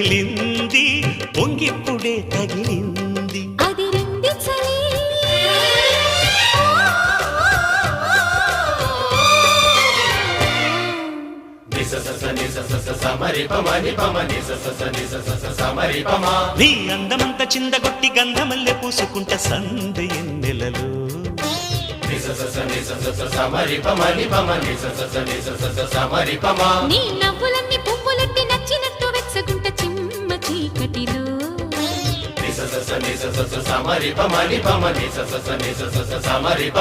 రగిలింది పొంగిప్పుడే తగిలింది అది రండి చలి నీ అందమంత చిందగొట్టి గంధమల్లె పూసుకుంట సంధి ఎన్నెలలో నీ నవ్వులన్నీ పువ్వులెట్టి నచ్చినట్టు వెచ్చగుంట చిమ్మ చీకటిలో